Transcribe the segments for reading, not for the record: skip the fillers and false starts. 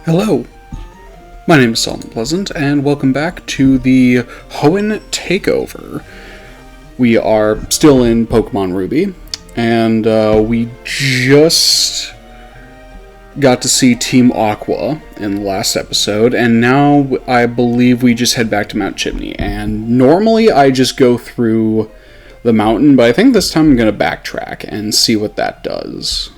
Hello, my name is Pleasent, and welcome back to the Hoenn Takeover. We are still in Pokemon Ruby, and we just got to see Team Aqua in the last episode, and now I believe we just head back to Mount Chimney. And normally I just go through the mountain, but I think this time I'm going to backtrack and see what that does.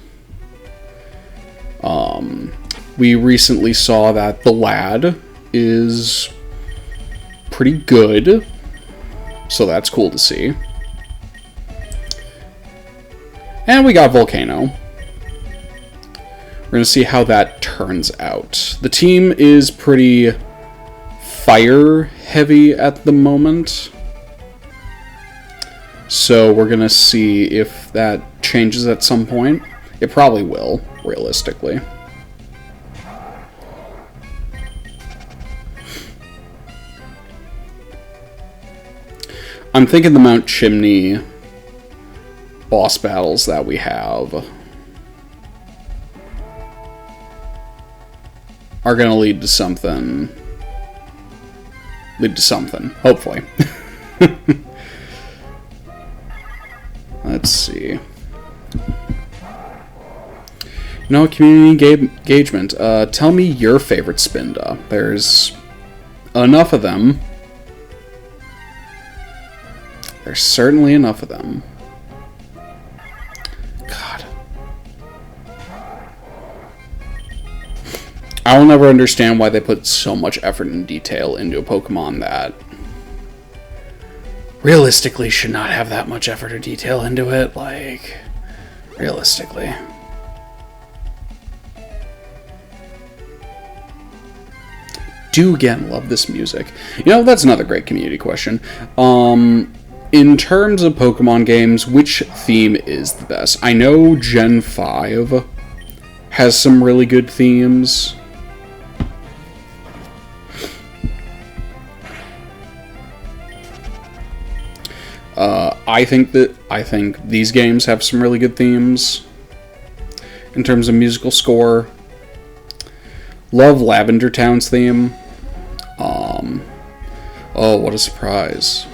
We recently saw that the lad is pretty good, so that's cool to see. And we got Volcano. We're going to see how that turns out. The team is pretty fire heavy at the moment, so we're going to see if that changes at some point. It probably will, realistically. I'm thinking the Mount Chimney boss battles that we have are going to lead to something. Hopefully. Let's see. Community engagement. Tell me your favorite Spinda. There's enough of them. There's certainly enough of them. God. I will never understand why they put so much effort and detail into a Pokemon that realistically should not have that much effort or detail into it. Like, realistically. Do again love this music. That's another great community question. In terms of Pokemon games, which theme is the best? I know Gen 5 has some really good themes. I think these games have some really good themes in terms of musical score. Love Lavender Town's theme. Oh, what a surprise.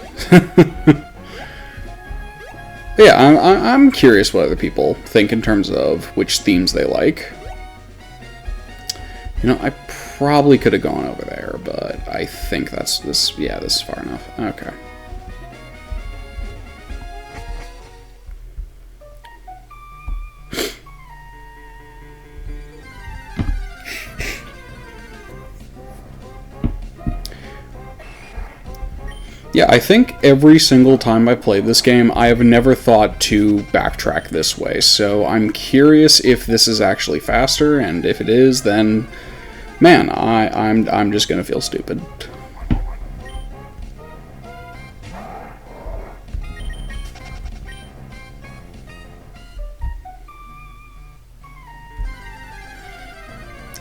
Yeah, I'm curious what other people think in terms of which themes they like. I probably could have gone over there, but I think this is far enough. Okay. Yeah, I think every single time I played this game, I have never thought to backtrack this way, so I'm curious if this is actually faster, and if it is, then, man, I'm just gonna feel stupid.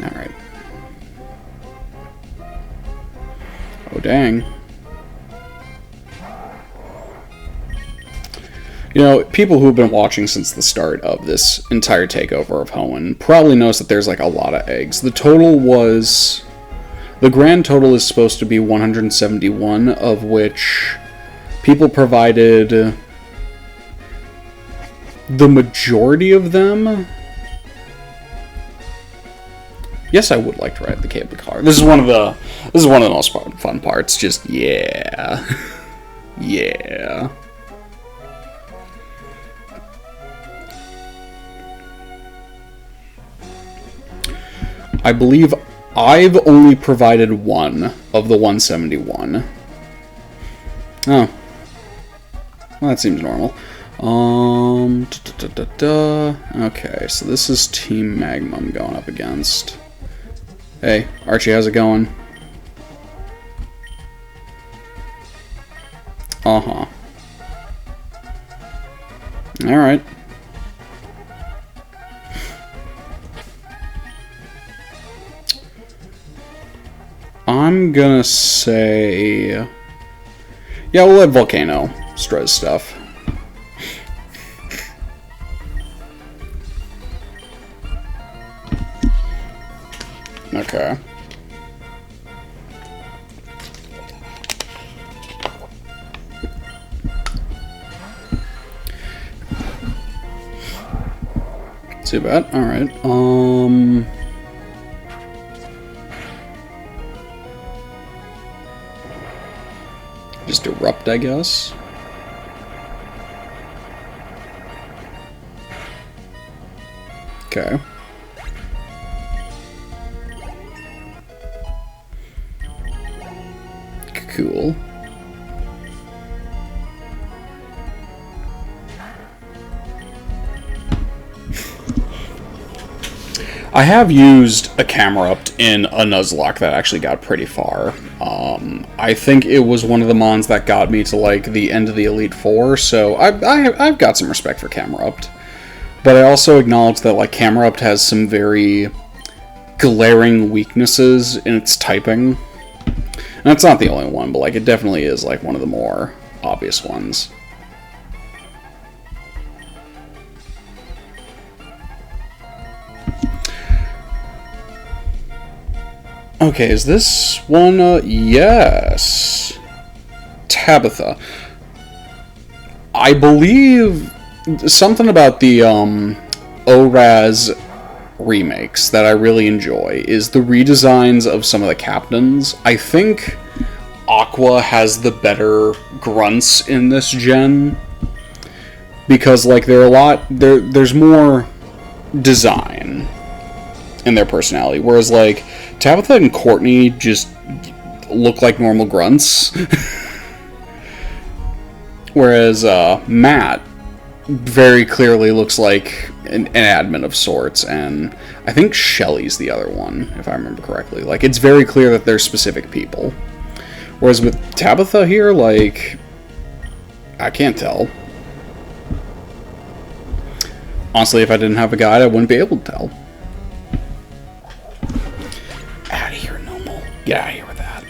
Alright. Oh, dang. People who have been watching since the start of this entire takeover of Hoenn probably knows that there's like a lot of eggs. The grand total is supposed to be 171, of which people provided the majority of them. Yes, I would like to ride the cable car. This is one of the most fun parts. Just yeah. Yeah. I believe I've only provided one of the 171. Oh. Well, that seems normal. Okay, so this is Team Magma I'm going up against. Hey, Archie, how's it going? Uh-huh. Alright. I'm gonna say... Yeah, we'll let Volcano stress stuff. Okay. Too bad. Alright. Just erupt, I guess. Okay. Cool. I have used a camera up in a Nuzlocke that actually got pretty far. I think it was one of the mons that got me to like the end of the Elite Four, so I've got some respect for camera up. But I also acknowledge that like camera up has some very glaring weaknesses in its typing. And it's not the only one, but like it definitely is like one of the more obvious ones. Okay, is this one? Yes. Tabitha. I believe something about the ORAS remakes that I really enjoy is the redesigns of some of the captains. I think Aqua has the better grunts in this gen because like there's more design in their personality, whereas like Tabitha and Courtney just look like normal grunts. Whereas Matt very clearly looks like an admin of sorts, and I think Shelly's the other one, if I remember correctly. Like, it's very clear that they're specific people. Whereas with Tabitha here, like, I can't tell. Honestly, if I didn't have a guide, I wouldn't be able to tell. Out of here, Nomal. Get out of here with that.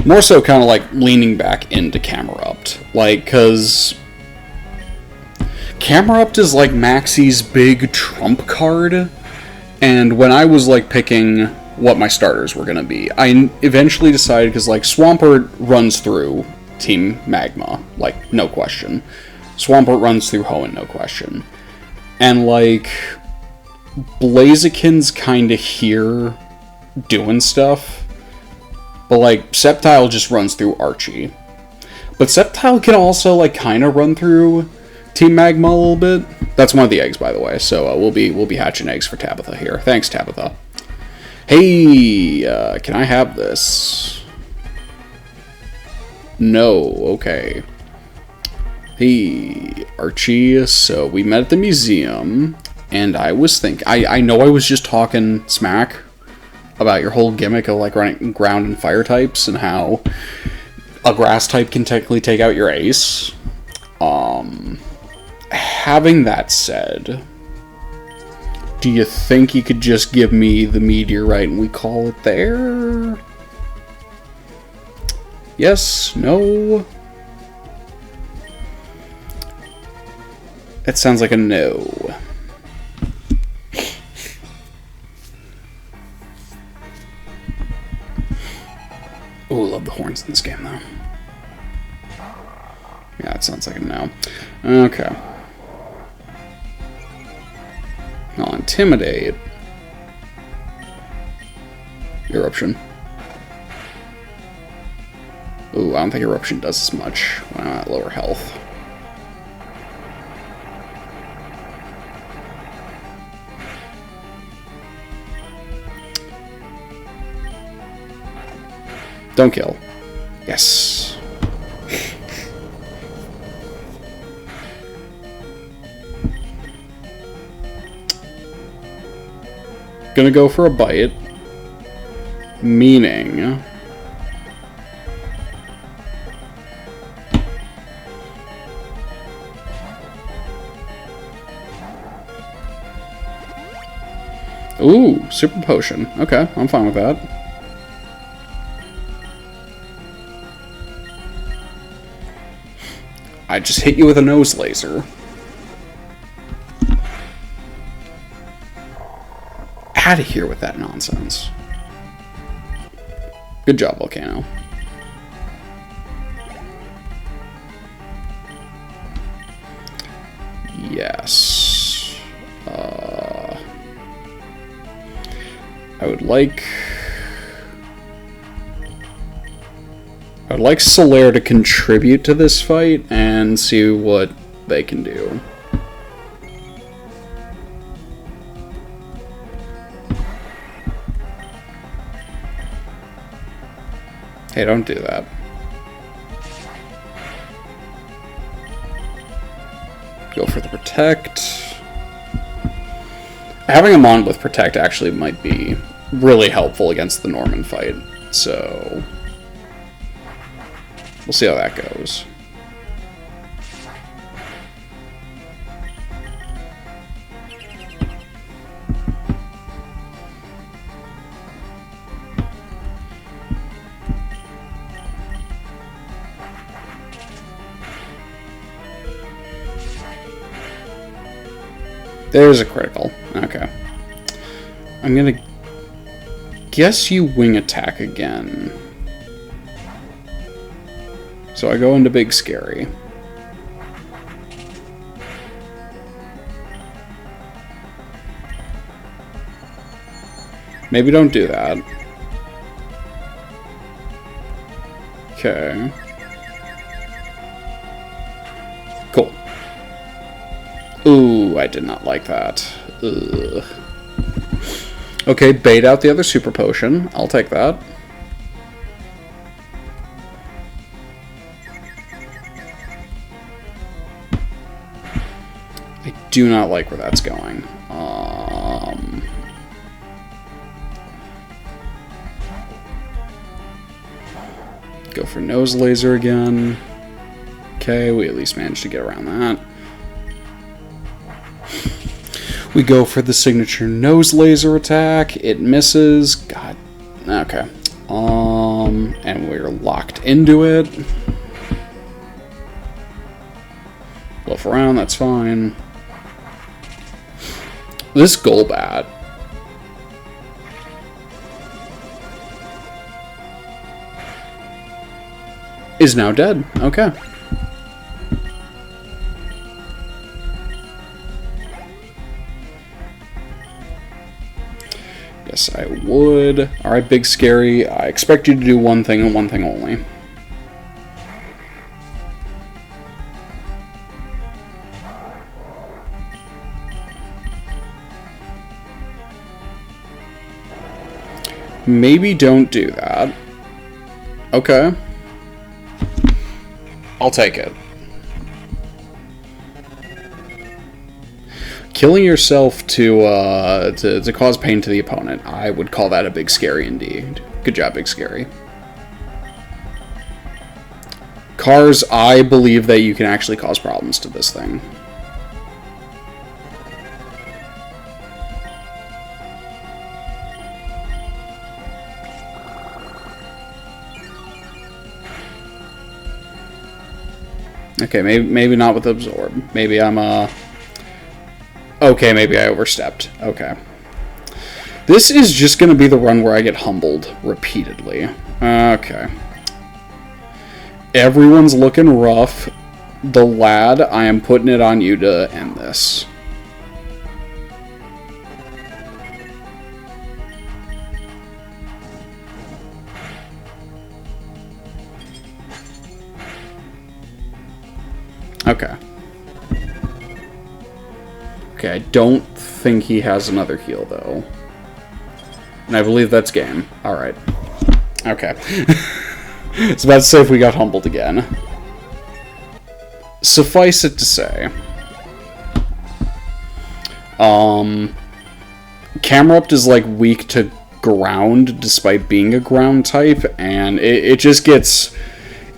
More so kind of like leaning back into Camera-Upped. Like, because Camera-Upped is like Maxie's big trump card. And when I was like picking what my starters were going to be, I eventually decided, because like Swampert runs through Team Magma, like no question. Swampert runs through Hoenn, no question. And like Blaziken's kind of here doing stuff. But, like, Sceptile just runs through Archie. But Sceptile can also, like, kind of run through Team Magma a little bit. That's one of the eggs, by the way. So, we'll be hatching eggs for Tabitha here. Thanks, Tabitha. Hey, can I have this? No, okay. Hey, Archie. So, we met at the museum. And I was thinking... I know I was just talking smack about your whole gimmick of like running ground and fire types and how a grass type can technically take out your ace. Having that said, do you think you could just give me the meteorite and we call it there? Yes? No? It sounds like a no. Ooh, love the horns in this game, though. Yeah, it sounds like a no. Okay. I'll intimidate. Eruption. Ooh, I don't think Eruption does as much when I'm at lower health. Don't kill. Yes. Gonna go for a bite. Meaning... Ooh, super potion. Okay, I'm fine with that. I just hit you with a nose laser. out of here with that nonsense. Good job, Volcano. Yes. I would like Solaire to contribute to this fight and see what they can do. Hey, don't do that. Go for the Protect. Having a Mon with Protect actually might be really helpful against the Norman fight, so we'll see how that goes. There's a critical. Okay. I'm gonna guess you wing attack again. So I go into Big Scary. Maybe don't do that. Okay. Cool. Ooh, I did not like that. Ugh. Okay, bait out the other super potion. I'll take that. I do not like where that's going. Go for nose laser again. Okay, we at least managed to get around that. We go for the signature nose laser attack. It misses. God. Okay. And we're locked into it. Bluff around, that's fine. This Golbat is now dead. Okay. Yes, I would. Alright, Big Scary. I expect you to do one thing and one thing only. Maybe don't do that. Okay. I'll take it. Killing yourself to cause pain to the opponent, I would call that a Big Scary indeed. Good job, Big Scary. Cars, I believe that you can actually cause problems to this thing. Okay, maybe not with Absorb. Maybe I'm okay, maybe I overstepped. Okay. This is just going to be the run where I get humbled repeatedly. Okay. Everyone's looking rough. The lad, I am putting it on you to end this. Okay. Okay, I don't think he has another heal, though. And I believe that's game. Alright. Okay. It's about to say if we got humbled again. Suffice it to say. Camerupt is, like, weak to ground, despite being a ground type, and it just gets...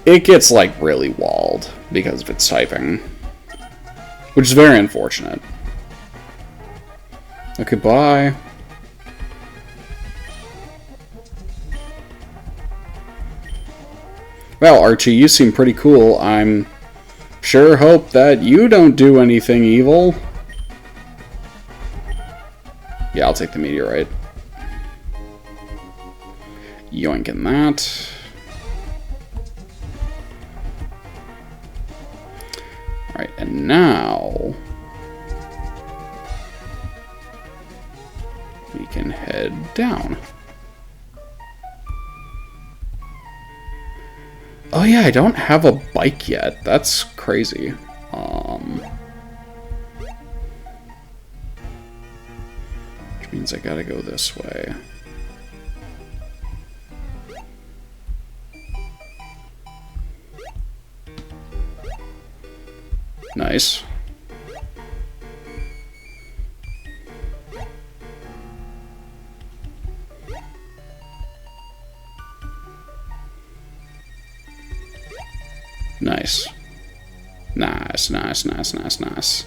It gets, like, really walled because of its typing. Which is very unfortunate. Okay, bye. Well, Archie, you seem pretty cool. I'm sure hope that you don't do anything evil. Yeah, I'll take the meteorite. Yoinking that. Alright, and now we can head down. Oh yeah, I don't have a bike yet. That's crazy. Which means I gotta go this way. Nice. Nice. Nice, nice, nice, nice, nice.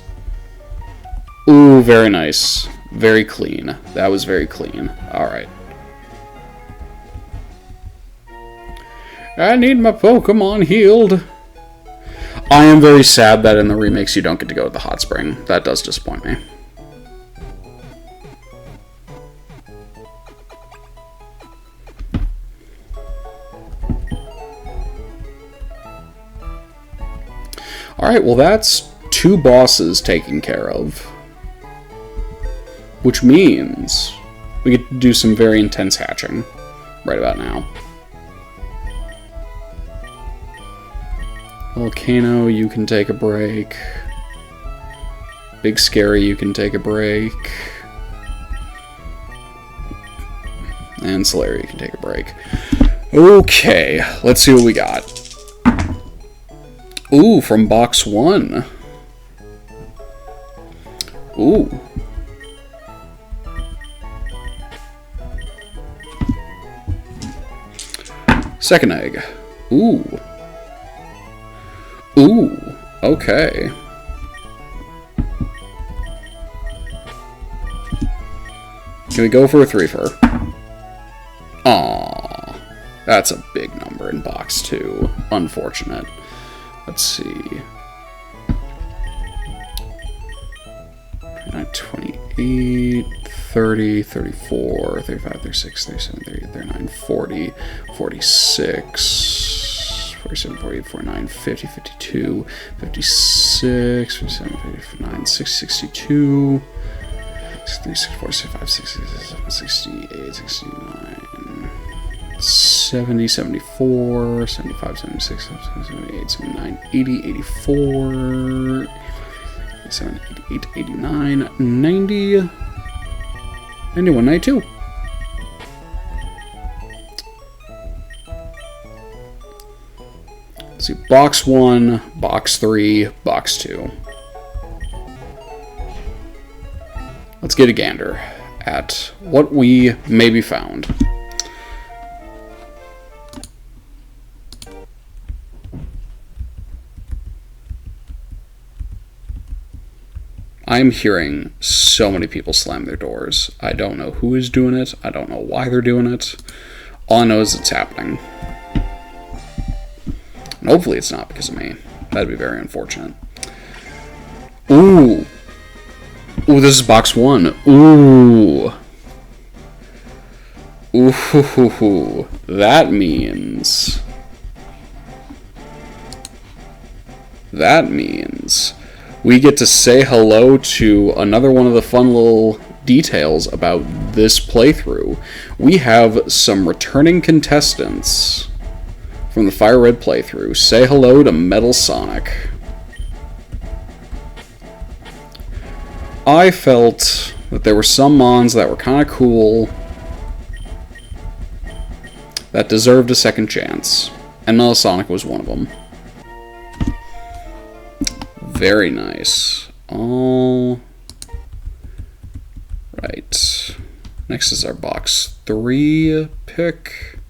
Ooh, very nice. Very clean. That was very clean. Alright. I need my Pokemon healed. I am very sad that in the remakes you don't get to go to the hot spring. That does disappoint me. Alright, well that's 2 bosses taken care of. Which means we get to do some very intense hatching right about now. Volcano, you can take a break. Big Scary, you can take a break. And Flannery, you can take a break. Okay, let's see what we got. Ooh, from box 1. Ooh. Second egg. Ooh. Ooh, okay. Can we go for a 3-fer? Aww. That's a big number in box 2. Unfortunate. Let's see. 28, 30, 34, 35, 36, 37, 38, 39, 40, 46... 47, 48, 49, 50, 52, 56, 57, 59, 60, 62, 63, 64, 65, 67, 68, 69, 70, 74, 75, 76, 78, 79, 80, 84, 87, 88, 89, 90, 91, 92. Let's see, box 1, box 3, box 2. Let's get a gander at what we maybe found. I'm hearing so many people slam their doors. I don't know who is doing it. I don't know why they're doing it. All I know is it's happening. And hopefully it's not because of me. That'd be very unfortunate. Ooh. Ooh, this is box 1. Ooh. Ooh. That means we get to say hello to another one of the fun little details about this playthrough. We have some returning contestants from the Fire Red playthrough. Say hello to Metal Sonic. I felt that there were some mons that were kind of cool that deserved a second chance, and Metal Sonic was one of them. Very nice. All right. Next is our box 3 pick.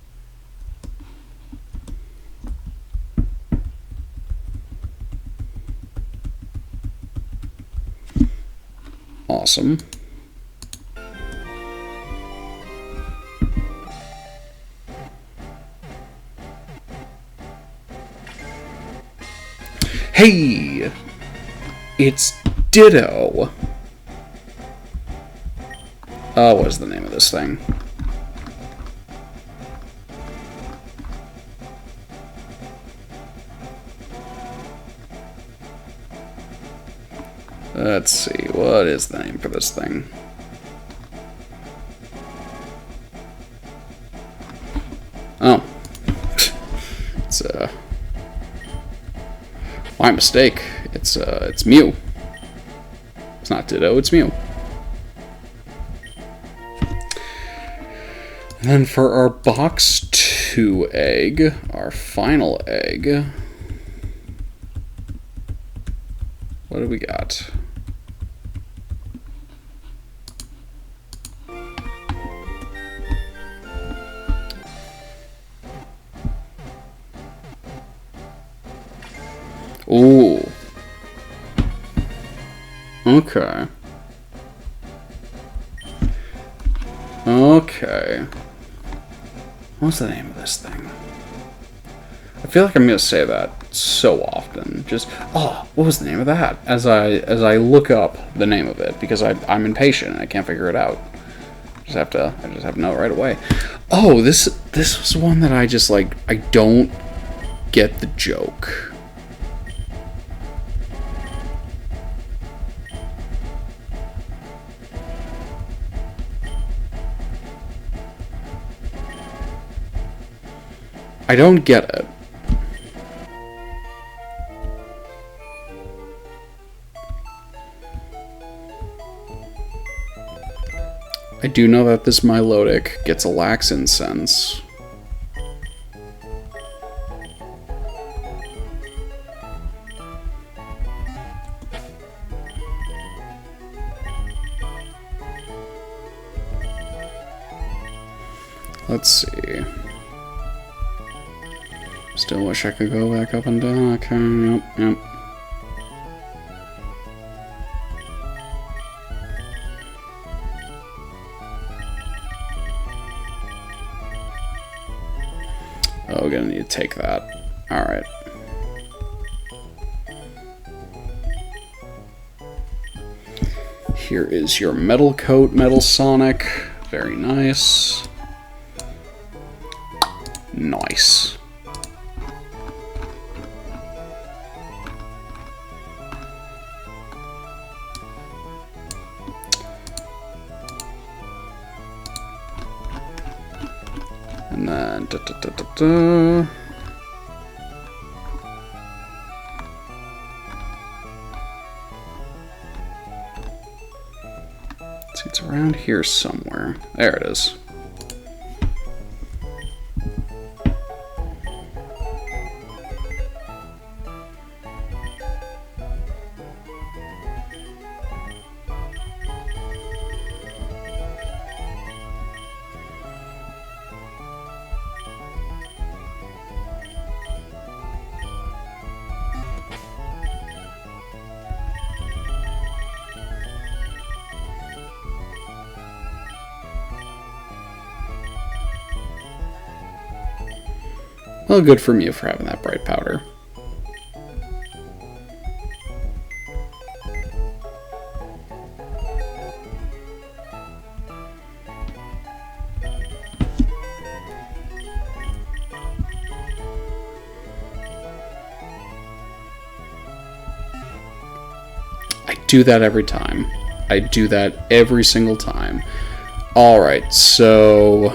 Awesome. Hey! It's Ditto! What is the name of this thing? Let's see, what is the name for this thing? Oh. It's, my mistake. It's Mew. It's not Ditto, it's Mew. And then for our box 2 egg, our final egg, what do we got? Ooh. Okay. Okay. What's the name of this thing? I feel like I'm gonna say that so often. Just, oh, what was the name of that? As I look up the name of it, because I'm impatient and I can't figure it out. I just have to know it right away. Oh, this was one that I just like. I don't get the joke. I don't get it. I do know that this Milotic gets a lax incense. Let's see. Still wish I could go back up and down. Okay, yep. Oh, we're gonna need to take that. Alright. Here is your Metal Coat, Metal Sonic. Very nice. Nice. And then see, it's around here somewhere. There it is. Well, good for you for having that bright powder. I do that every time. I do that every single time. Alright, so...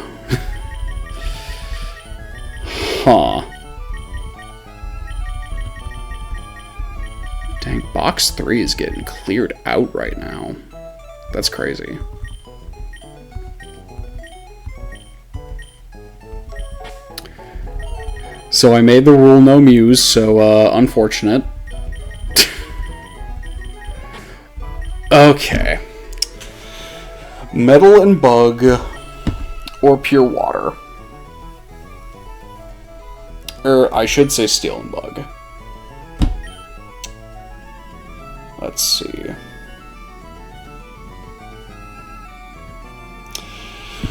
Huh. Dang, box 3 is getting cleared out right now. That's crazy. So I made the rule no Muse, so unfortunate. Okay. Metal and Bug or Pure Water. Or, I should say Steel and Bug. Let's see.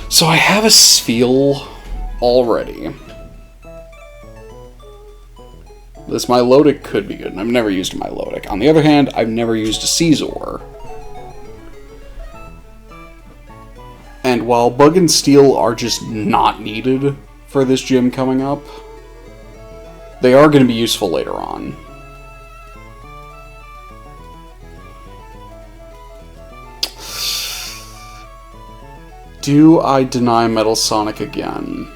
So I have a Spheal already. This Milotic could be good, and I've never used a Milotic. On the other hand, I've never used a Caesar. And while Bug and Steel are just not needed for this gym coming up, they are going to be useful later on. Do I deny Metal Sonic again?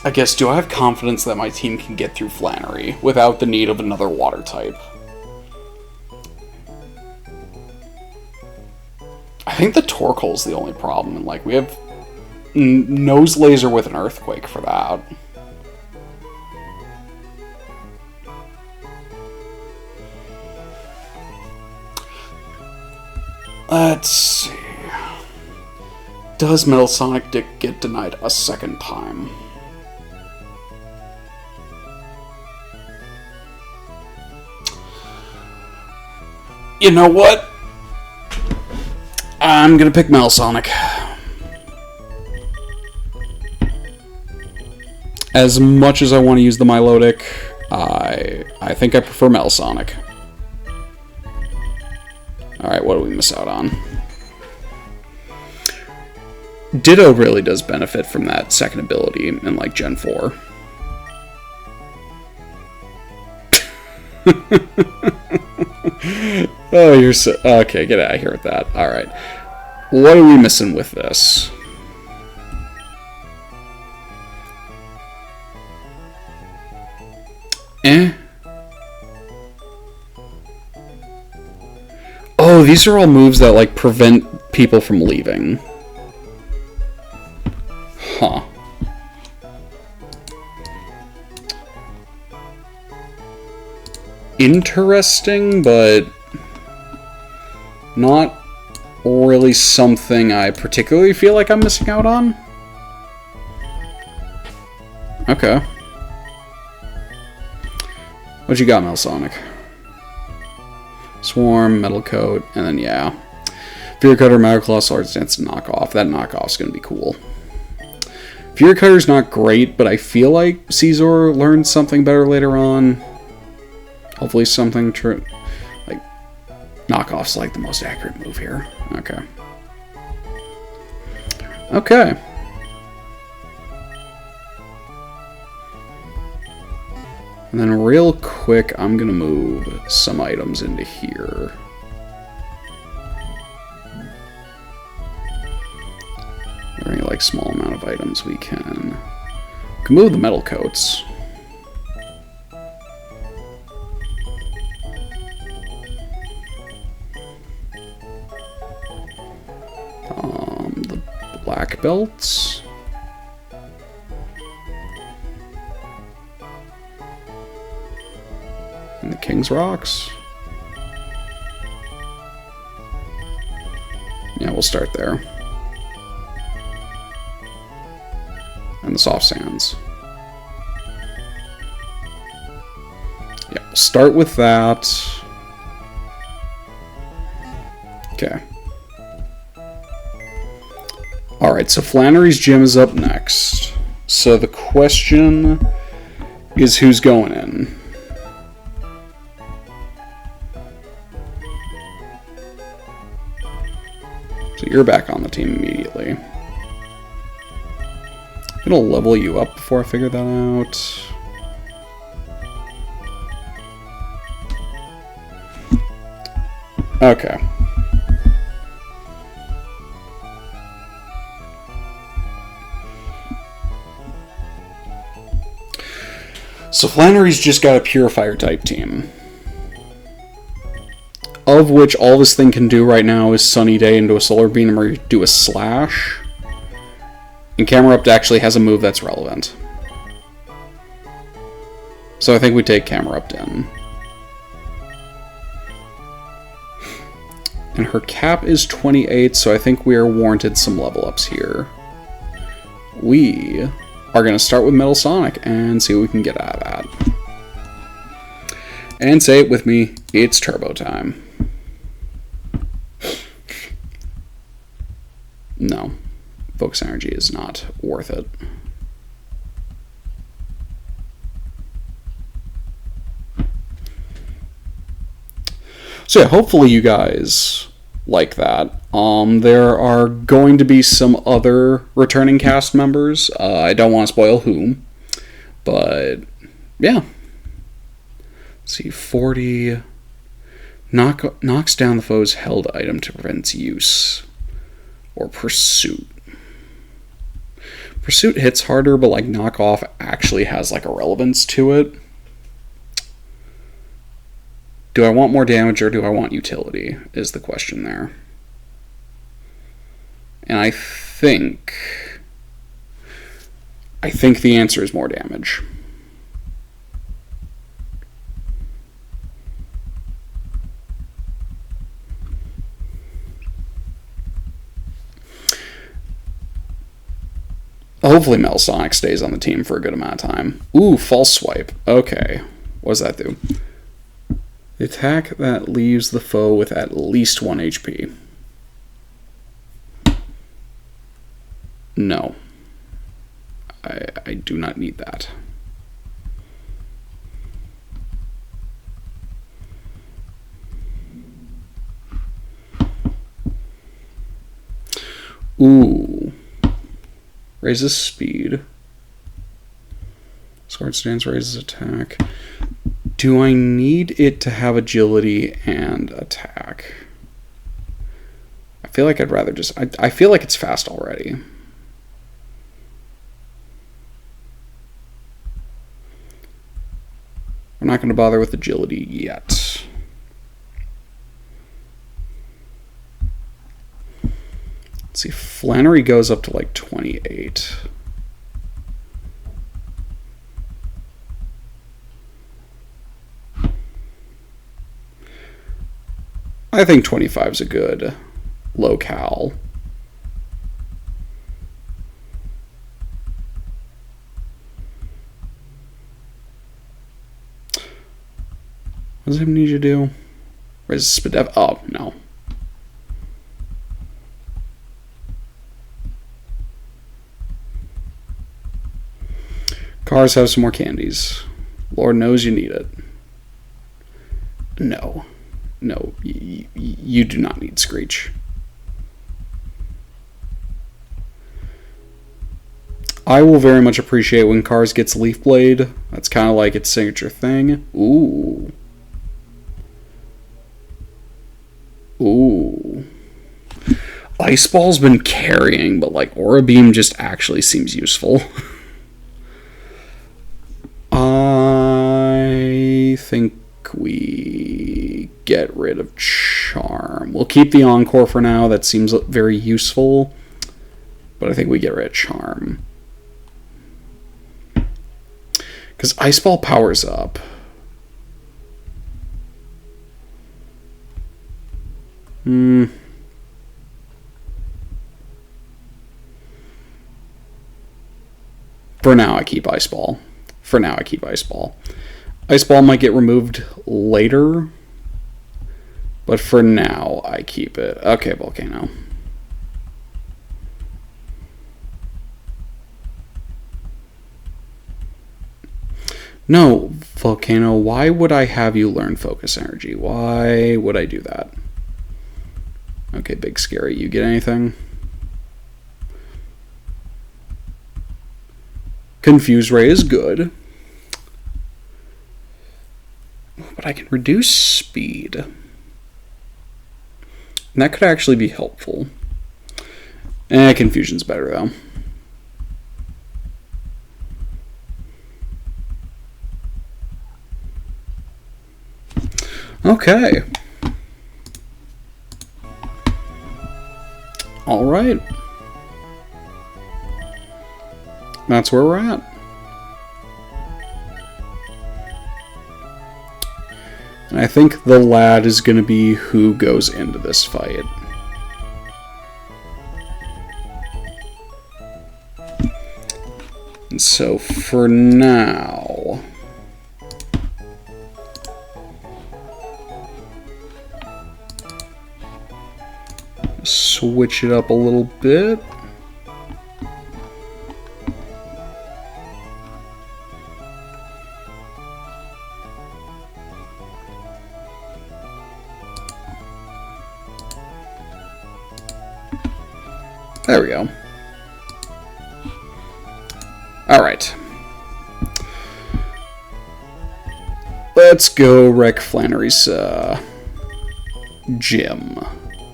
I guess, do I have confidence that my team can get through Flannery without the need of another water type? I think the Torkoal's the only problem, and like we have Nose Laser with an Earthquake for that. Let's see. Does Metal Sonic get denied a second time? You know what? I'm gonna pick Metal Sonic. As much as I want to use the Milotic, I think I prefer Metal Sonic. Alright, what do we miss out on? Ditto really does benefit from that second ability in, like, Gen 4. Oh, you're so... Okay, get out of here with that. Alright. What are we missing with this? Oh, these are all moves that, like, prevent people from leaving. Huh. Interesting, but not really something I particularly feel like I'm missing out on. Okay. What you got, Metal Swarm, Metal Coat, and then, yeah. Fury Cutter, Matter Claw, Swords Dance, knockoff. That knockoff's gonna be cool. Fury Cutter's not great, but I feel like Caesar learned something better later on. Hopefully something true. Like, knockoff's like the most accurate move here. Okay. Okay. And then real quick, I'm gonna move some items into here. Very like small amount of items we can move the metal coats. The black belts. And the King's Rocks. Yeah, we'll start there. And the soft sands. Yeah, we'll start with that. Okay. Alright, so Flannery's gym is up next. So the question is who's going in? So you're back on the team immediately. I'm gonna level you up before I figure that out. Okay. So Flannery's just got a Purifier type team. Of which all this thing can do right now is Sunny Day into a Solar Beam or do a Slash. And Camerupt actually has a move that's relevant. So I think we take Camerupt in. And her cap is 28, so I think we are warranted some level ups here. We are going to start with Metal Sonic and see what we can get out of that. And say it with me, it's turbo time. No, Focus Energy is not worth it. So yeah, hopefully you guys like that. There are going to be some other returning cast members. I don't want to spoil who, but yeah. Let's see, 40, Knocks down the foe's held item to prevent its use. Or Pursuit. Pursuit hits harder, but like knockoff actually has like a relevance to it. Do I want more damage or do I want utility is the question there. And I think the answer is more damage. Hopefully Melsonic stays on the team for a good amount of time. Ooh, false swipe. Okay. What does that do? The attack that leaves the foe with at least 1 HP. No. I do not need that. Ooh. Raises speed. Sword stance raises attack. Do I need it to have agility and attack? I feel like I'd rather just... I feel like it's fast already. We're not going to bother with agility yet. Let's see, Flannery goes up to like 28. I think 25 is a good locale. What does it need you to do? Raise speed. Oh, no. Cars have some more candies. Lord knows you need it. No. No, you do not need Screech. I will very much appreciate when Cars gets Leaf Blade. That's kind of like its signature thing. Ooh. Ooh. Ice Ball's been carrying, but like Aura Beam just actually seems useful. I think we get rid of Charm. We'll keep the Encore for now. That seems very useful. But I think we get rid of Charm. Because Ice Ball powers up. For now, I keep Ice Ball. Ice Ball might get removed later, but for now, I keep it. Okay, Volcano. No, Volcano, why would I have you learn Focus Energy? Why would I do that? Okay, Big Scary, you get anything? Confuse Ray is good. But I can reduce speed. And that could actually be helpful. Confusion's better, though. Okay. Alright. That's where we're at. And I think the lad is going to be who goes into this fight. And so for now, switch it up a little bit. There we go. Alright. Let's go wreck Flannery's gym,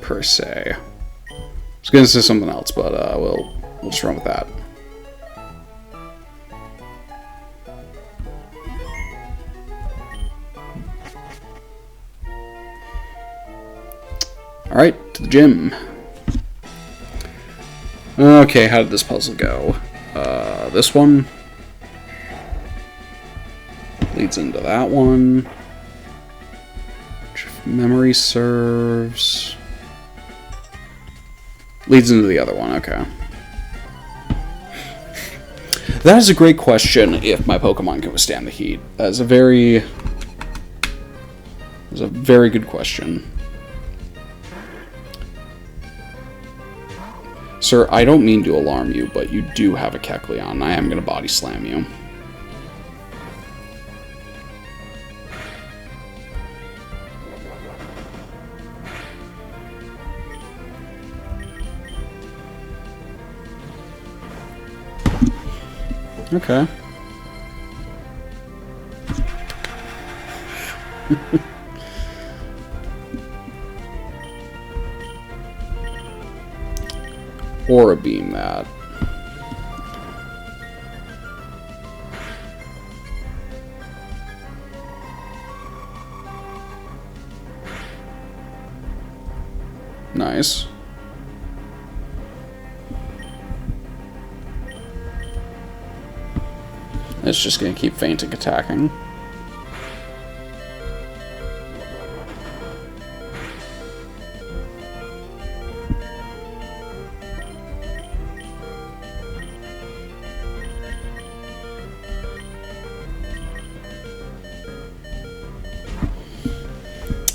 per se. I was gonna say something else, but we'll just run with that. Alright, to the gym. Okay, how did this puzzle go? This one leads into that one. If memory serves. Leads into the other one, okay. That is a great question, if my Pokemon can withstand the heat. That's a very good question. Sir, I don't mean to alarm you, but you do have a Kecleon, and I am going to body slam you. Okay. Aura beam that. Nice. It's just gonna keep fainting attacking.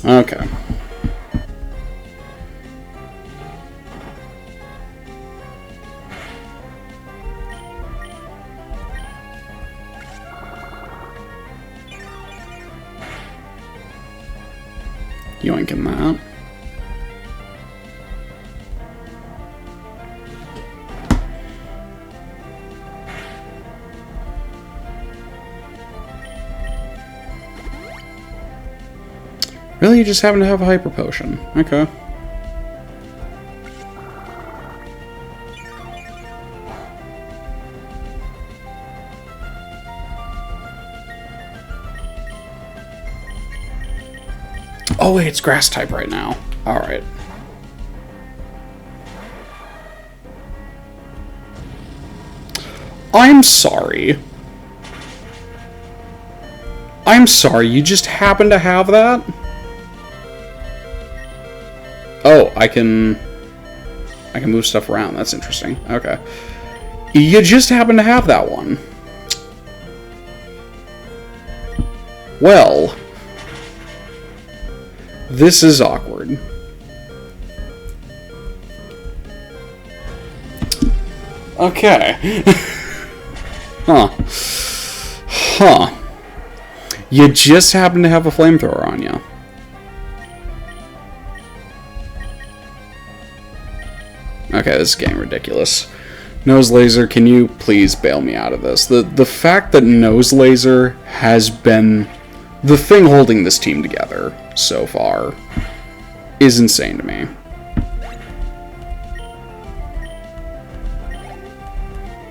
Okay. Yoinking that. Really? You just happen to have a Hyper Potion. Okay. Oh wait, it's Grass type right now. Alright. I'm sorry. I'm sorry, you just happen to have that? Oh, I can move stuff around. That's interesting. Okay. You just happen to have that one. Well, this is awkward. Okay. Huh. Huh. You just happen to have a flamethrower on you. Okay, this is getting ridiculous. Nose Laser, can you please bail me out of this? The fact that Nose Laser has been the thing holding this team together so far is insane to me.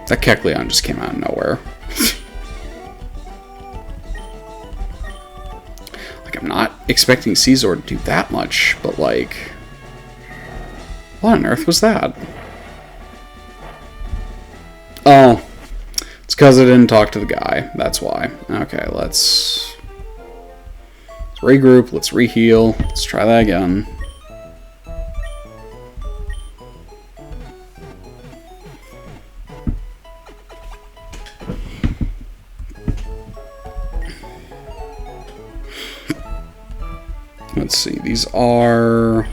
That Kecleon just came out of nowhere. Like, I'm not expecting Caesar to do that much, but like... What on earth was that? Oh. It's because I didn't talk to the guy. That's why. Okay, let's regroup. Let's reheal. Let's try that again. Let's see. These are...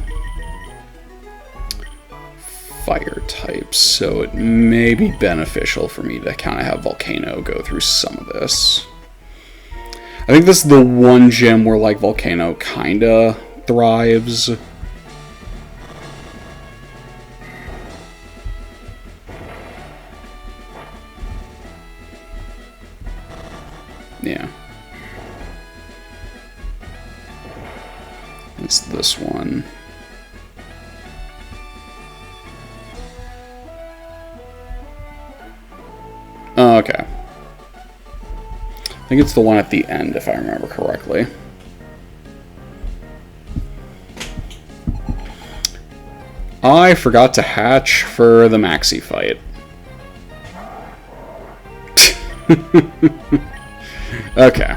fire types, so it may be beneficial for me to kind of have Volcano go through some of this. I think this is the one gym where like Volcano kind of thrives. Yeah. It's this one. Oh, okay. I think it's the one at the end, if I remember correctly. I forgot to hatch for the maxi fight. Okay.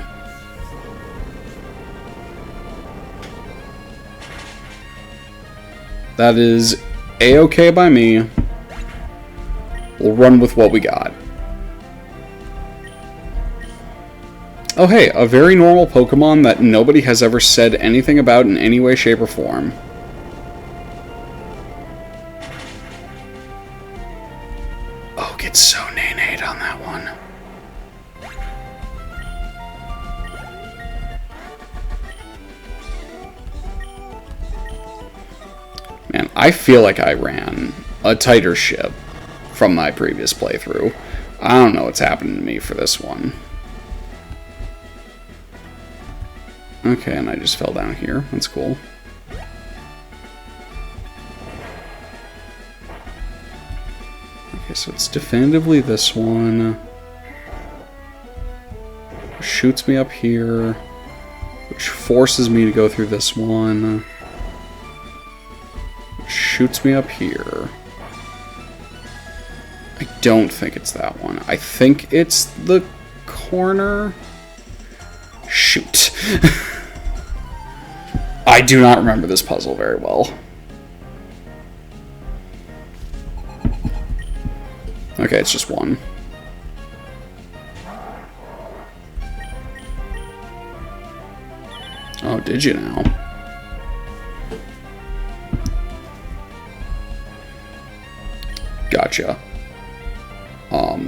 That is A-okay by me. We'll run with what we got. Oh hey, a very normal Pokemon that nobody has ever said anything about in any way, shape, or form. Oh, get so nay-nayed on that one. Man, I feel like I ran a tighter ship from my previous playthrough. I don't know what's happening to me for this one. Okay, and I just fell down here. That's cool. Okay, so it's definitively this one. Shoots me up here, which forces me to go through this one. Shoots me up here. I don't think it's that one. I think it's the corner. Shoot. I do not remember this puzzle very well. Okay, it's just one. Oh, did you now? Gotcha.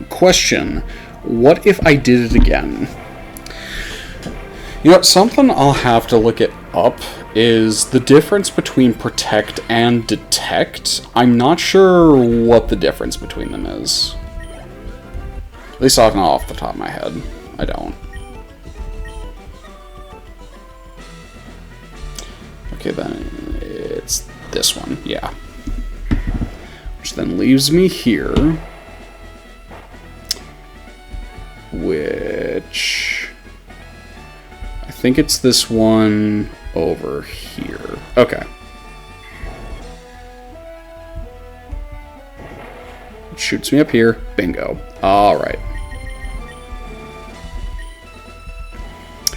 Question. What if I did it again? You know, something I'll have to look it up is the difference between protect and detect. I'm not sure what the difference between them is. At least not off the top of my head. I don't. Okay, then it's this one, yeah. Which then leaves me here. Which... I think it's this one over here. Okay. It shoots me up here. Bingo. Alright.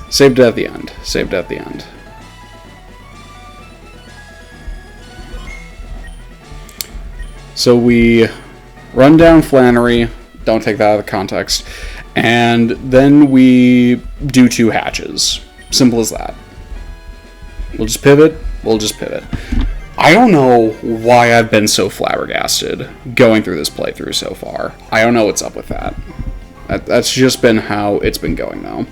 Saved it at the end. Saved it at the end. So we run down Flannery. Don't take that out of context. And then we do 2 hatches. Simple as that. We'll just pivot. We'll just pivot. I don't know why I've been so flabbergasted going through this playthrough so far. I don't know what's up with that. That's just been how it's been going, though.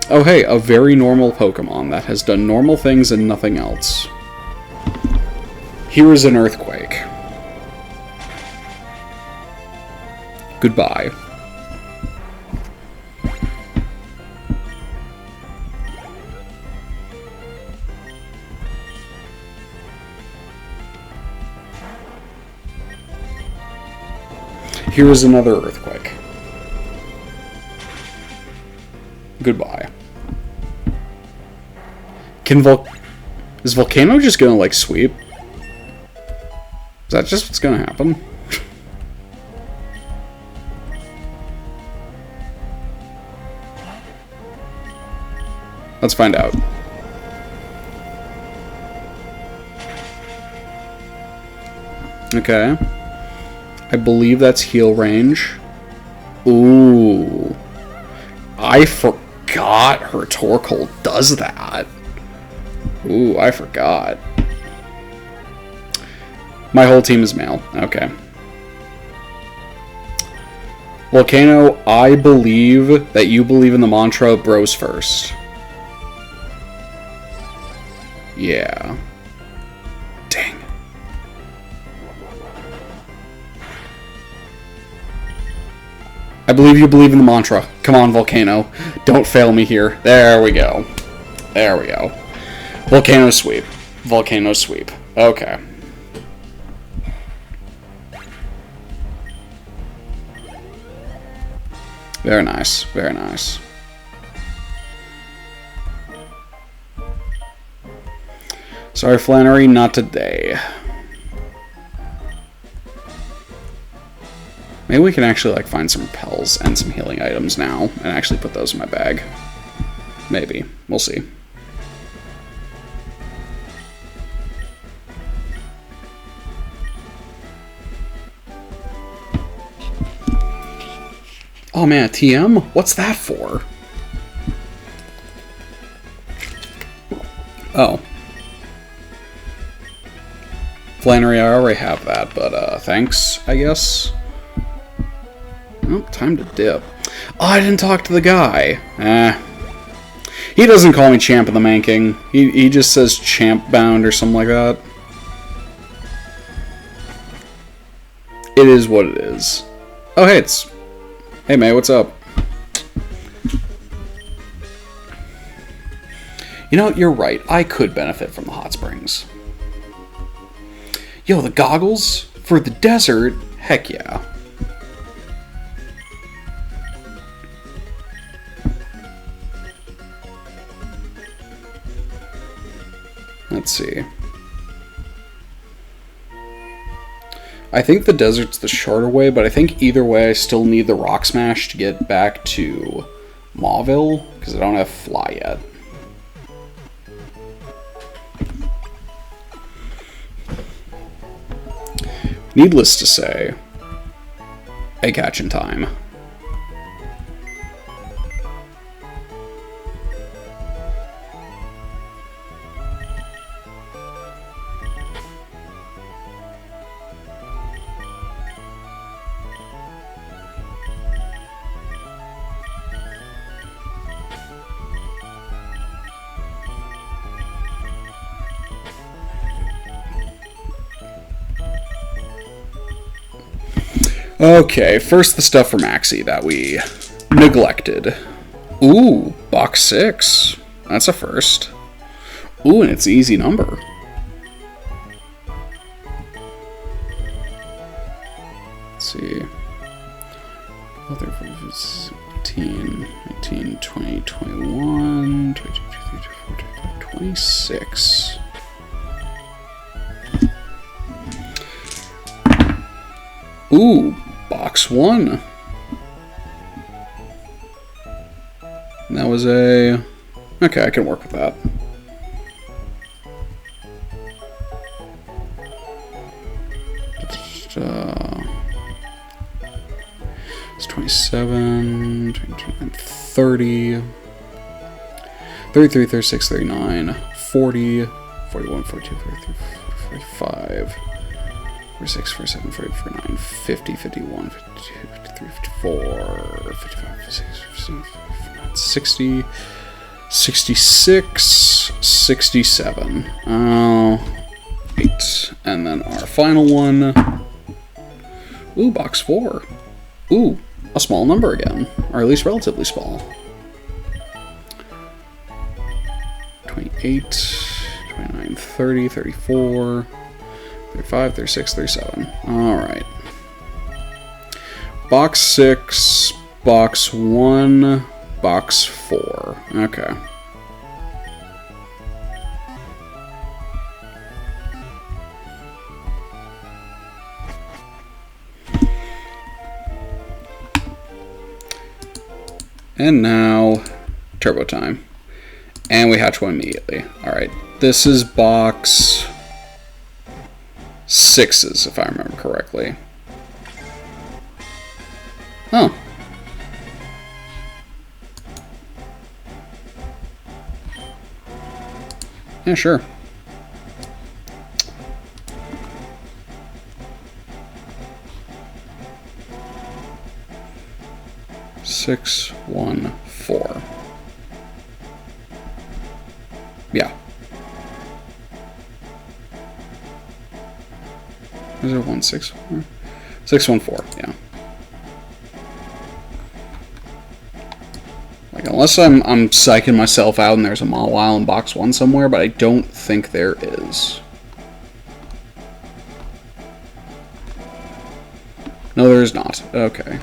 Oh, hey, a very normal Pokemon that has done normal things and nothing else. Here is an earthquake. Goodbye. Here is another earthquake. Goodbye. Is Volcano just gonna, like, sweep? Is that just what's gonna happen? Let's find out. Okay. I believe that's heal range. Ooh. I forgot her Torkoal does that. Ooh, I forgot. My whole team is male. Okay. Volcano, I believe that you believe in the mantra, bros first. Yeah. Dang. I believe you believe in the mantra. Come on, Volcano. Don't fail me here. There we go. There we go. Volcano sweep. Volcano sweep. Okay. Very nice. Very nice. Sorry, Flannery, not today. Maybe we can actually like find some repels and some healing items now and actually put those in my bag. Maybe. We'll see. Oh man, TM? What's that for? Oh. Flannery, I already have that, but thanks, I guess. Oh, time to dip. Oh, I didn't talk to the guy. He doesn't call me champ in the manking. He just says champ bound or something like that. It is what it is. Oh, hey, it's... Hey, May, what's up? You know, you're right. I could benefit from the hot springs. Yo, the goggles? For the desert? Heck yeah. Let's see. I think the desert's the shorter way, but I think either way I still need the rock smash to get back to Mauville, because I don't have fly yet. Needless to say, I catch in time. Okay, first the stuff for Maxie that we neglected. Ooh, box 6. That's a first. Ooh, and it's an easy number. Let's see. 18, 19, 20, 21, 22, 23, 24, 25, 26. Ooh, box 1. And that was a... Okay, I can work with that. It's 27, 29, 30, 33, 36, 39, 40, 41, 42, 43, 45, 46, 47, 48, 49, 50, 51, 52, 53, 54, 55, 56, 57, 59, 60, 66, 67. 8. And then our final one. Ooh, box 4. Ooh, a small number again. Or at least relatively small. 28, 29, 30, 34, 35, 36, 37. Alright. Box 6, box 1, box 4. Okay. And now, turbo time. And we hatch one immediately. Alright, this is box 6's, if I remember correctly. Oh. Yeah, sure. Six, 1, 4. Yeah. Is there 1, 6, 4? 6, 1, 4, yeah. Like a Unless I'm psyching myself out and there's a Mawile in box 1 somewhere, but I don't think there is. No, there is not. Okay.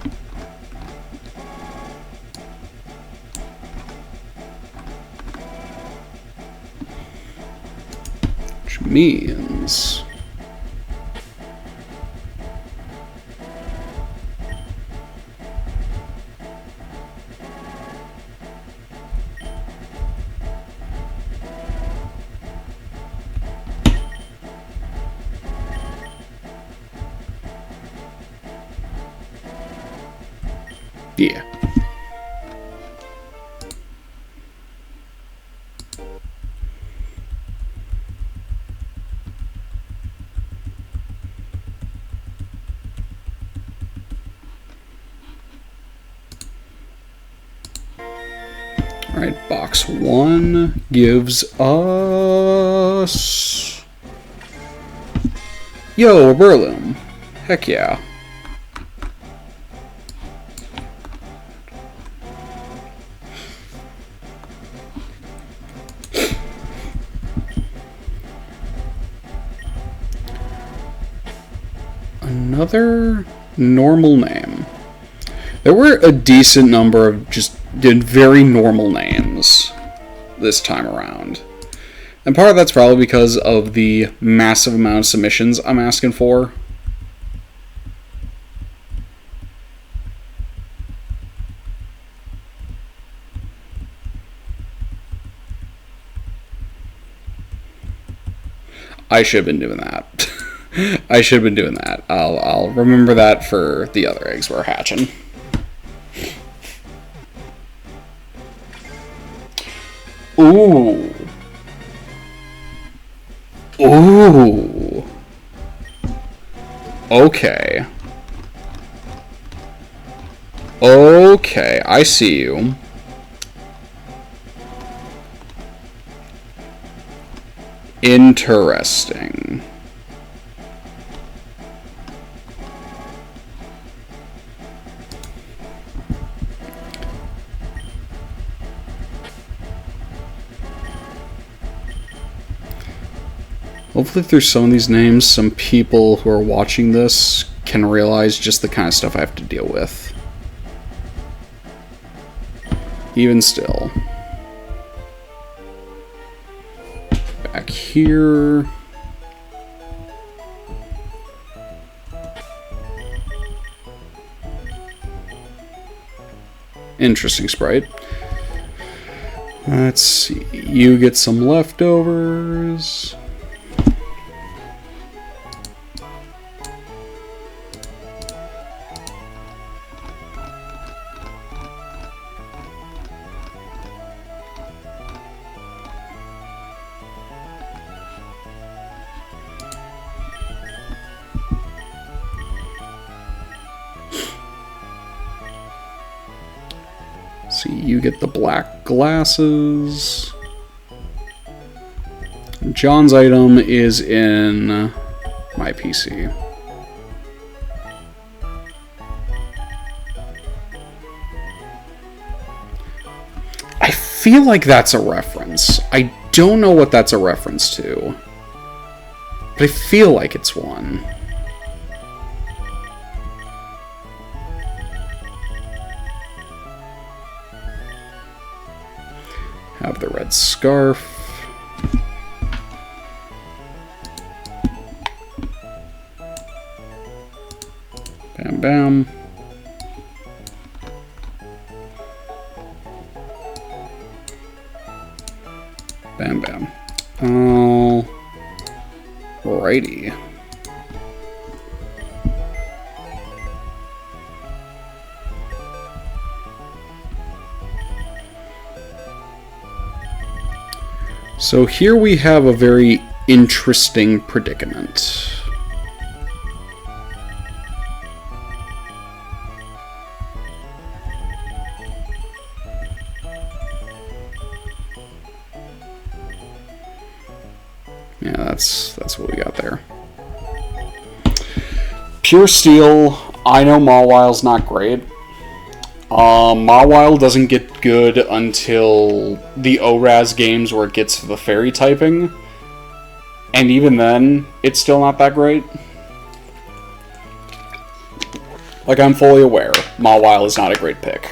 Which means... yeah. Alright, box 1 gives us... Yo, a Burloom. Heck yeah. Another normal name. There were a decent number of just very normal names this time around. And part of that's probably because of the massive amount of submissions I'm asking for. I should have been doing that. I should have been doing that. I'll remember that for the other eggs we're hatching. Ooh. Ooh. Okay. Okay, I see you. Interesting. Hopefully through some of these names, some people who are watching this can realize just the kind of stuff I have to deal with. Even still. Back here. Interesting sprite. Let's see. You get some leftovers. See, you get the black glasses. John's item is in my PC. I feel like that's a reference. I don't know what that's a reference to, but I feel like it's one. Have the red scarf. Bam, bam. Bam, bam. Alrighty. So here we have a very interesting predicament. Yeah, that's what we got there. Pure Steel, I know Mawile's not great. Mawile doesn't get good until the ORAS games where it gets to the fairy typing. And even then, it's still not that great. Like, I'm fully aware, Mawile is not a great pick.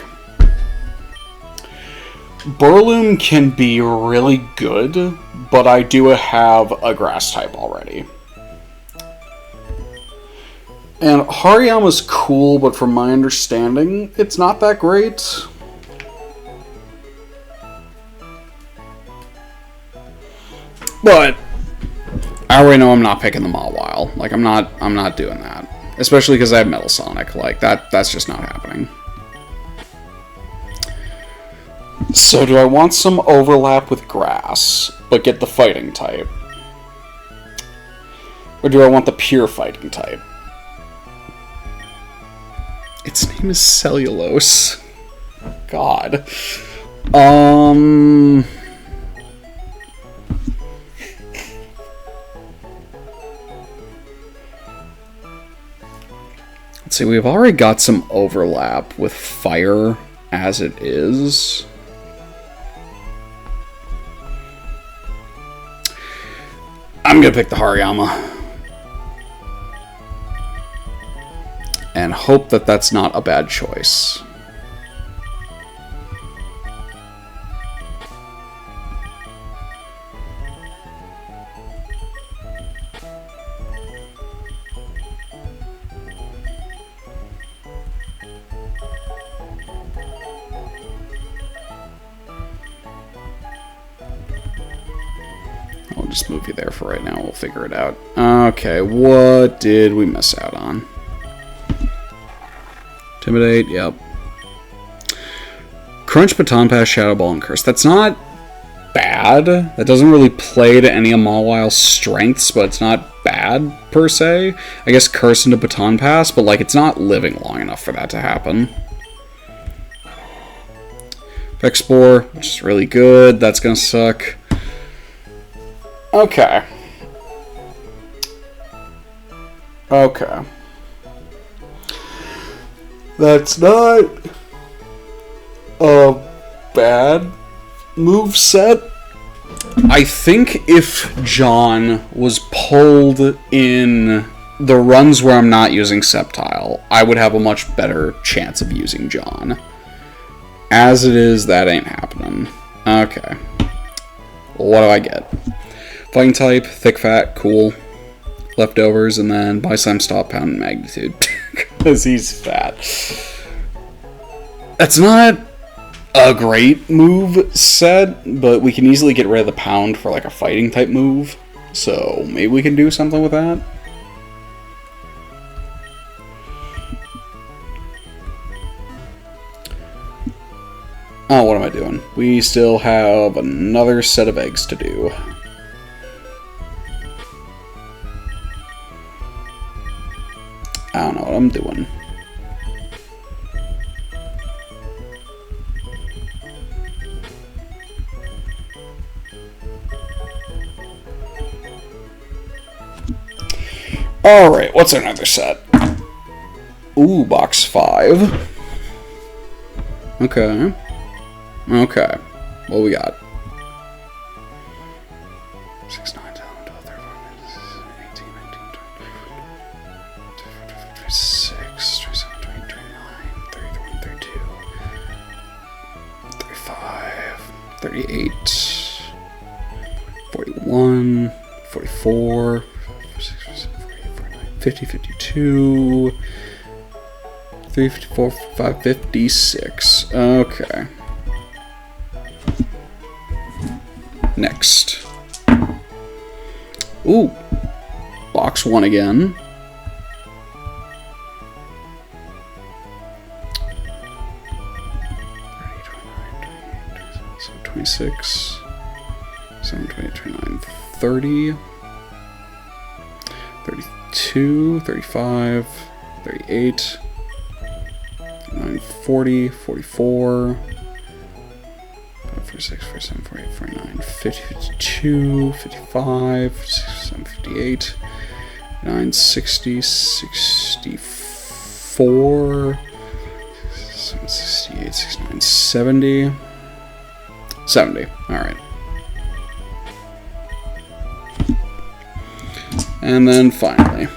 Burloom can be really good, but I do have a grass type already. And Hariyama's cool, but from my understanding, it's not that great. But I already know I'm not picking the Mawile. Like, I'm not doing that. Especially because I have Metal Sonic. Like, that's just not happening. So do I want some overlap with grass, but get the fighting type? Or do I want the pure fighting type? Its name is Cellulose. God. Let's see, we've already got some overlap with fire as it is. I'm gonna pick the Hariyama. And hope that that's not a bad choice. I'll just move you there for right now. We'll figure it out. Okay, what did we miss out on? Intimidate, yep. Crunch, Baton Pass, Shadow Ball, and Curse. That's not bad. That doesn't really play to any of Mawile's strengths, but it's not bad, per se. I guess Curse into Baton Pass, but, like, it's not living long enough for that to happen. Vexpore, which is really good. That's gonna suck. Okay. Okay. That's not a bad moveset. I think if John was pulled in the runs where I'm not using Sceptile, I would have a much better chance of using John. As it is, that ain't happening. Okay. Well, what do I get? Fighting type, thick fat, cool. Leftovers, and then buy Slime, Stop, Pound, and Magnitude. Because he's fat. That's not a great move set, but we can easily get rid of the Pound for like a fighting type move. So maybe we can do something with that. Oh, what am I doing? We still have another set of eggs to do. I don't know what I'm doing. Alright, what's another set? Ooh, box 5. Okay. Okay. What we got? 6, 9, 10, 12, 13, 18, 19, 20, 26, 27, 28, 29, 31, 32, 35, 38, 41, 44, 46, 47, 48, 49, 50, 52, 3, 54, 55, 56. Okay. Next. Ooh. Box 1 again. 26, 7, 28, 29, 30, 32, 35, 38, 39, 40, 44, 46, 47, 48, 49, 50, 52, 55, 57, 58, 59, 60, 64, 68, 69, 70. 70. Alright. And then finally,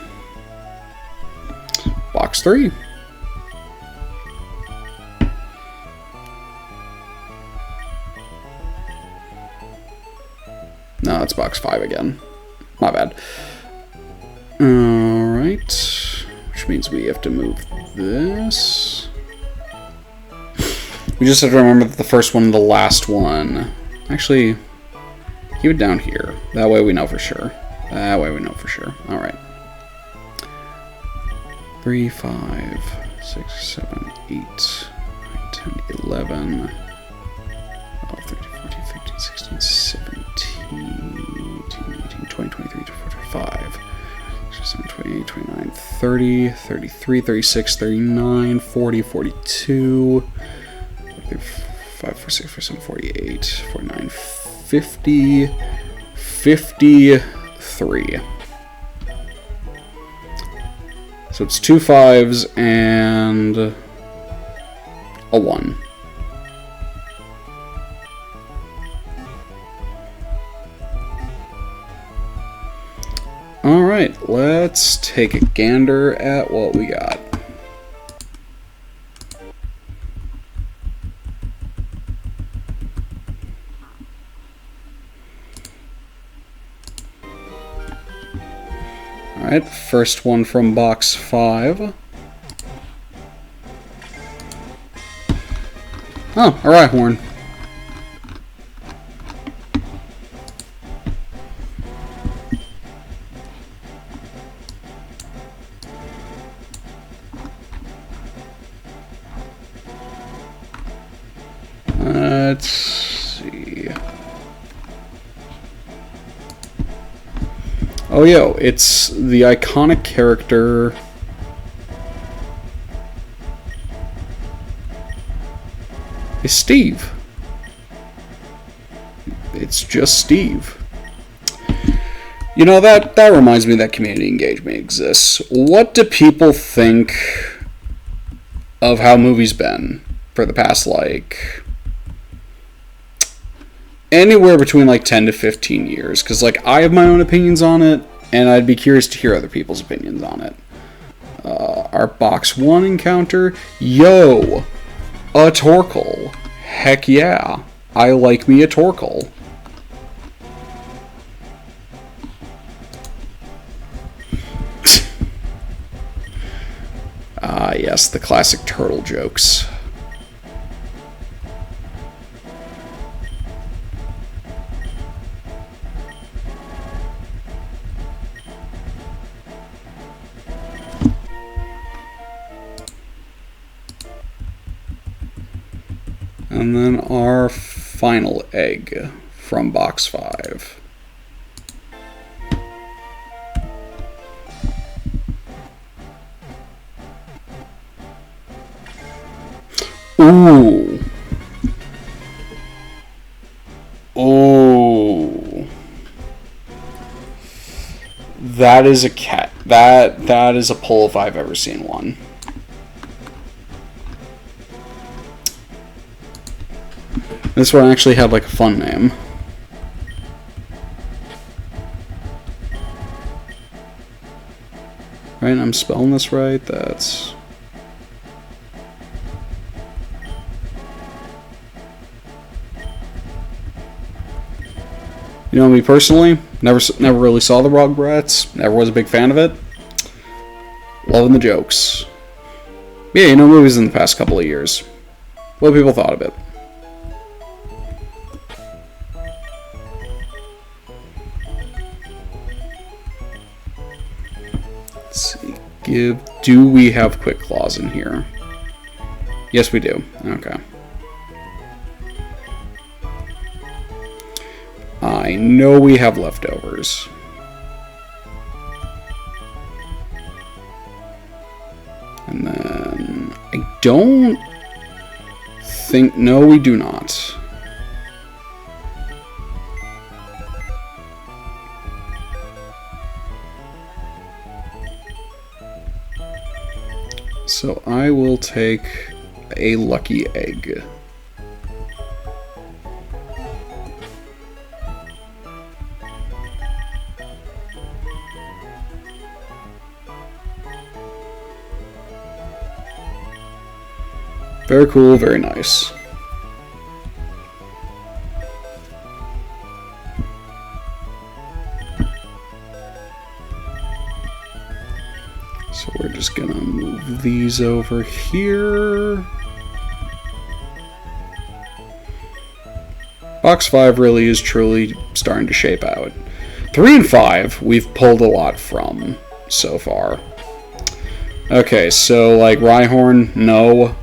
box 3. No, it's box 5 again. My bad. Alright. Which means we have to move this. We just have to remember that the first one and the last one. Actually, keep it down here. That way we know for sure. That way we know for sure. Alright. 3, 5, 6, 7, 8, 9, 10, 11, 12, 13, 14, 15, 16, 17, 18, 19, 20, 23, 24, 25, 27, 28, 29, 30, 33, 36, 39, 40, 42, 45, 46, 47, 48, 49, 50, 53. So it's 2 5s and a 1. Alright, let's take a gander at what we got. Alright, first one from box 5. Oh, alright, Hoenn. Let's see. Oh, yo, it's the iconic character. It's Steve. It's just Steve. You know, that reminds me that community engagement exists. What do people think of how movies been for the past, like, anywhere between like 10 to 15 years? Because, like, I have my own opinions on it, and I'd be curious to hear other people's opinions on it. Our box 1 encounter, yo, a Torkoal. Heck yeah, I like me a Torkoal. Ah, yes, the classic turtle jokes. And then our final egg from box 5. Ooh. Ooh. That is a cat. That is a pull if I've ever seen one. This one actually had like a fun name. Right, I'm spelling this right. That's... You know, me personally, never really saw the Rugrats. Never was a big fan of it. Loving the jokes. Yeah, you know, movies in the past couple of years. What have people thought of it? Let's see. Do we have Quick Claws in here? Yes, we do. Okay. I know we have leftovers. And then I don't think... No, we do not. So I will take a lucky egg. Very cool, very nice. So we're just gonna move these over here. Box 5 really is truly starting to shape out. 3 and 5, we've pulled a lot from so far. Okay, so like Rhyhorn, no.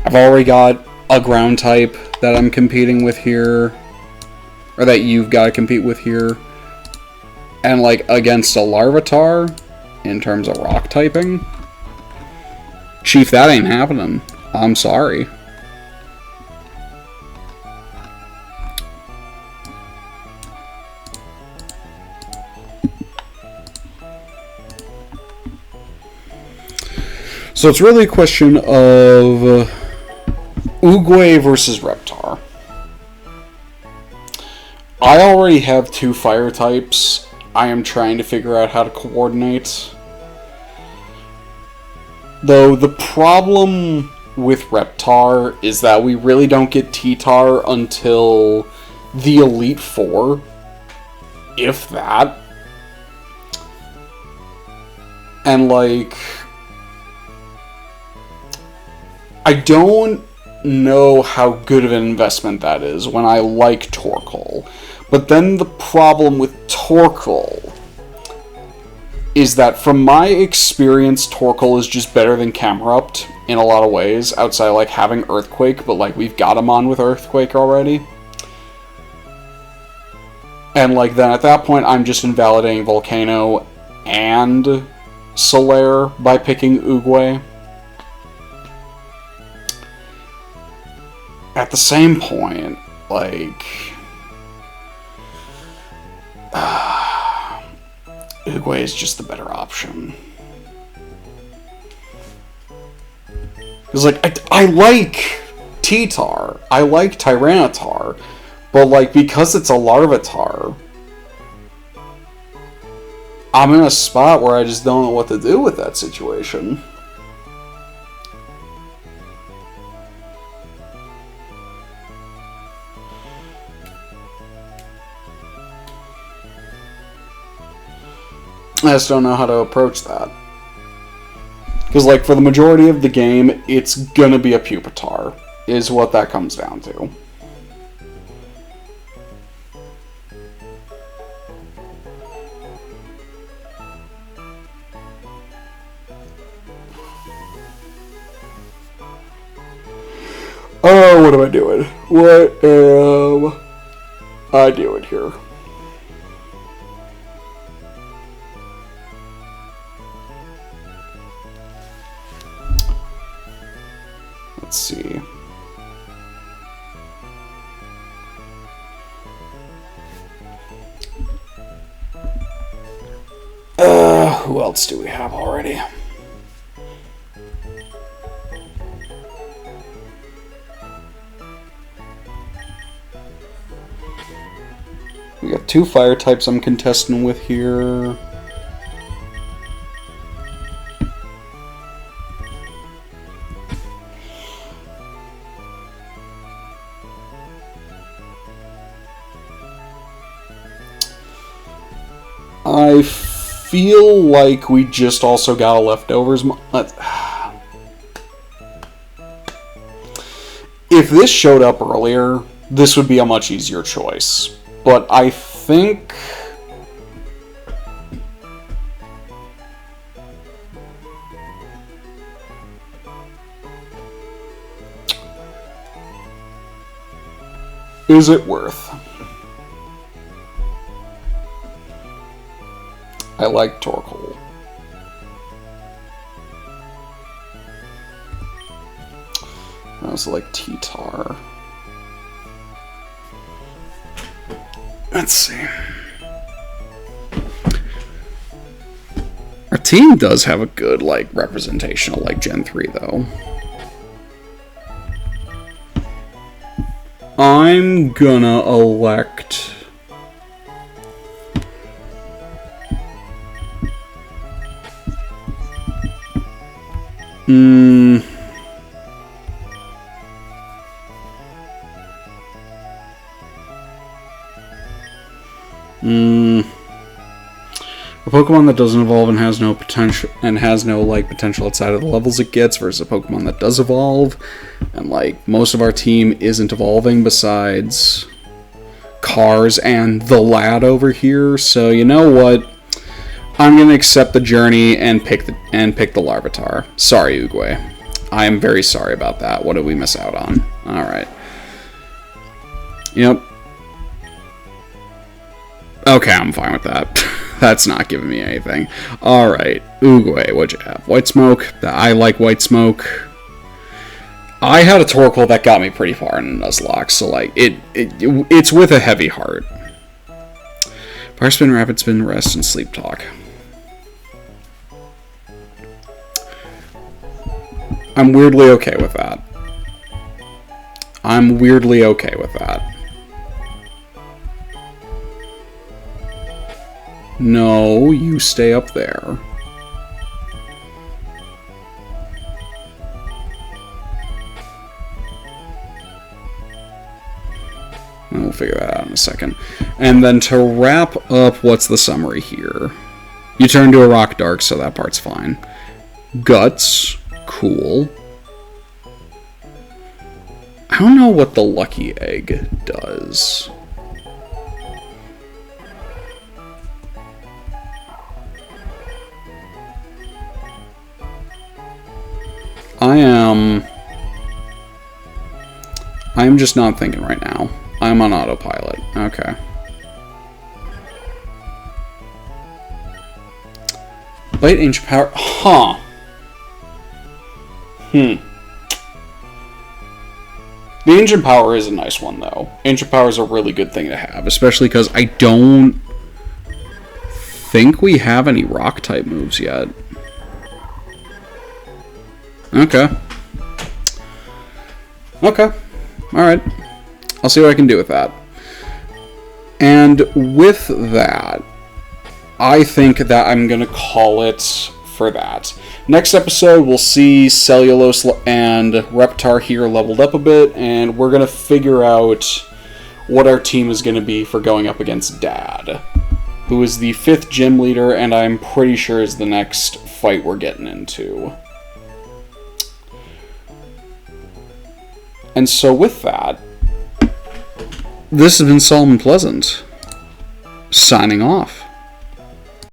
I've already got a ground type that I'm competing with here, or that you've got to compete with here. And like against a Larvitar, in terms of rock typing, Chief, that ain't happening. I'm sorry. So it's really a question of Oogway versus Reptar. I already have 2 fire types. I am trying to figure out how to coordinate. Though the problem with Reptar is that we really don't get T-Tar until the Elite Four, if that. And like, I don't know how good of an investment that is when I like Torkoal. But then the problem with Torkoal is that from my experience, Torkoal is just better than Camerupt in a lot of ways, outside like having Earthquake, but like we've got him on with Earthquake already. And like then at that point I'm just invalidating Volcano and Solaire by picking Oogway. At the same point, like, Oogway is just the better option. Because, like, I like T-Tar, I like Tyranitar, but, like, because it's a Larvitar, I'm in a spot where I just don't know what to do with that situation. I just don't know how to approach that. Because, like, for the majority of the game, it's gonna be a Pupitar, is what that comes down to. Oh, what am I doing? What am I doing here? Let's see. Who else do we have already? We got 2 fire types I'm contesting with here. I feel like we just also got a leftovers. If this showed up earlier, this would be a much easier choice. But I think... Is it worth? I like Torkoal. I also like T-Tar. Let's see. Our team does have a good, like, representational, like, Gen 3, though. I'm gonna elect... A Pokemon that doesn't evolve and has no potential potential outside of the levels it gets versus a Pokemon that does evolve, and like most of our team isn't evolving besides Cars and the lad over here. So you know what? I'm gonna accept the journey and pick the Larvitar. Sorry, Uguay. I am very sorry about that. What did we miss out on? All right. Yep. Okay, I'm fine with that. That's not giving me anything. Alright, Uguay, what'd you have? White Smoke? I like White Smoke. I had a Torkoal that got me pretty far in Nuzlocke, so like, it's with a heavy heart. Fire Spin, Rapid Spin, Rest, and Sleep Talk. I'm weirdly okay with that. I'm weirdly okay with that. No, you stay up there. We'll figure that out in a second. And then to wrap up, what's the summary here? You turn to a Rock Dark, so that part's fine. Guts, cool. I don't know what the Lucky Egg does. I'm just not thinking right now. I'm on autopilot. Okay. Bite, Ancient Power. Huh. The Ancient Power is a nice one, though. Ancient Power is a really good thing to have, especially because I don't think we have any Rock-type moves yet. Okay. Okay. Alright. I'll see what I can do with that. And with that, I think that I'm going to call it for that. Next episode, we'll see Cellulose and Reptar here leveled up a bit, and we're going to figure out what our team is going to be for going up against Dad, who is the 5th gym leader, and I'm pretty sure is the next fight we're getting into. And so with that, this has been Solomon Pleasant, signing off.